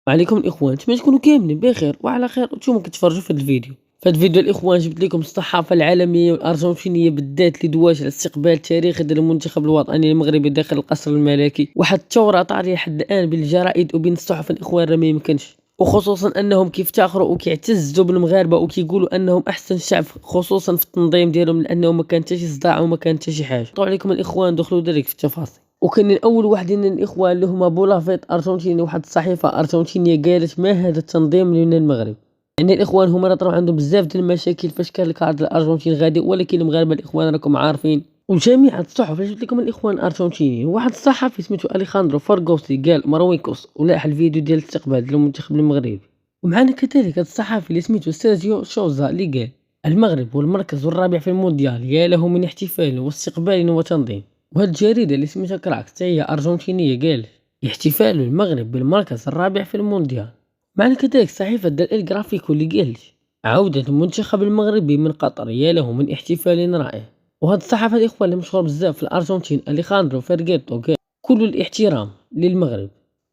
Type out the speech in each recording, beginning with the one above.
وعليكم الإخوان، نتمنى تكونوا كاملين بخير وعلى خير وانتم كتفرجوا في هذا الفيديو. في هذا الفيديو الإخوان جبت لكم الصحافة العالمية والأرجنتينية بالذات اللي دواش على الاستقبال التاريخي ديال المنتخب الوطني المغربي داخل القصر الملكي، واحد الثورة طارية حد الآن بين الجرائد وبين الصحف الإخوان راه ما يمكنش، وخصوصا أنهم كيفتخروا وكيعتزوا بالمغاربة وكيقولوا أنهم أحسن شعب خصوصا في التنظيم ديالهم لأنه ما كان حتى شي صداع وما كان حتى شي حاجة. طلعوا عليكم الإخوان دخلوا ديريكت في التفاصيل. وكان اول واحد من الاخوان اللي هما بولافيت ارجنتيني، واحد الصحيفه ارجنتينيه قالت ما هذا التنظيم من المغرب. يعني الاخوان هما راه عندهم بزاف ديال المشاكل فاش كان الكارت الارجنتين غادي، ولكن المغاربه الاخوان راكم عارفين. وجميع الصحف اللي جبت لكم الاخوان الارجنتينيين، واحد الصحفي سميتو اليخاندرو فارغوسي قال مرويكوس ولاح الفيديو ديال الاستقبال ديال المنتخب المغربي. ومعنا كذلك هذا الصحفي اللي سميتو سيرجيو شوزا اللي قال المغرب هو المركز الرابع في المونديال، يا له من احتفال واستقبال وتنظيم. وهاد الجريدة اللي سميتها كراكس حتى هي أرجنتينية قال احتفال المغرب بالمركز الرابع في المونديال. معنا كذلك صحيفة دال الجرافيكو اللي قال عودة المنتخب المغربي من قطر، يا له من احتفال رائع. وهاد الصحافة الإخوان اللي مشهور بزاف في الأرجنتين اليخاندرو فيرغيتو قال كل الاحترام للمغرب.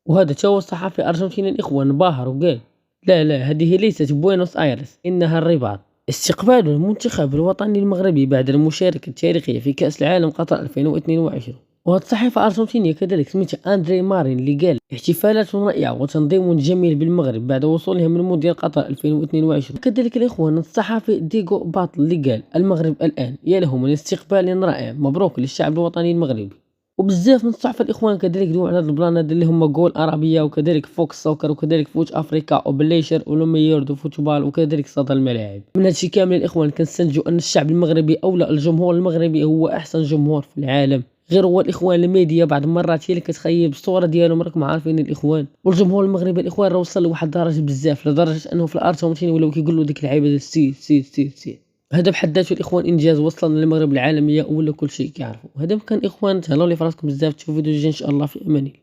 وهذا تا هو الصحفي الأرجنتيني الإخوان باهر وقال لا هذه ليست بوينوس آيرس إنها الرباط. استقبال المنتخب الوطني المغربي بعد المشاركة التاريخية في كأس العالم قطر 2022. وهذه الصحيفة الأرجنتينية كذلك سميتها أندري مارين اللي قال احتفالات رائعة وتنظيم جميل بالمغرب بعد وصولها من مونديال قطر 2022. كذلك الإخوان الصحفي ديغو باطل اللي قال المغرب الآن يا له من استقبال رائع، مبروك للشعب الوطني المغربي. وبزاف من الصحف الإخوان كذلك دوا على هاد البلانات اللي هما جول أرابيا وكذلك فوكس سوكر وكذلك فوت أفريكا وبليشر ولوميور دو فوتبال وكذلك صدى الملاعب. من هادشي كامل الإخوان كنستنتجوا أن الشعب المغربي أو لا الجمهور المغربي هو أحسن جمهور في العالم. غير هو الإخوان الميديا بعض المرات هي اللي كتخيب الصورة ديالهم، راكم عارفين الإخوان. والجمهور المغربي الإخوان راه وصل لواحد الدرجة بزاف لدرجة أنه في الأرجنتين ولاو كيقولوا ديك اللعيبة ديال سي سي سي سي. هذا بحد ذاته الإخوان إنجاز وصلنا للمغرب العالمية ولا كل شيء كيعرفوا. هذا كان إخوان، تهلاو لي فراسكم بزاف، تشوفوا فيديو جديد إن شاء الله، في أمان الله.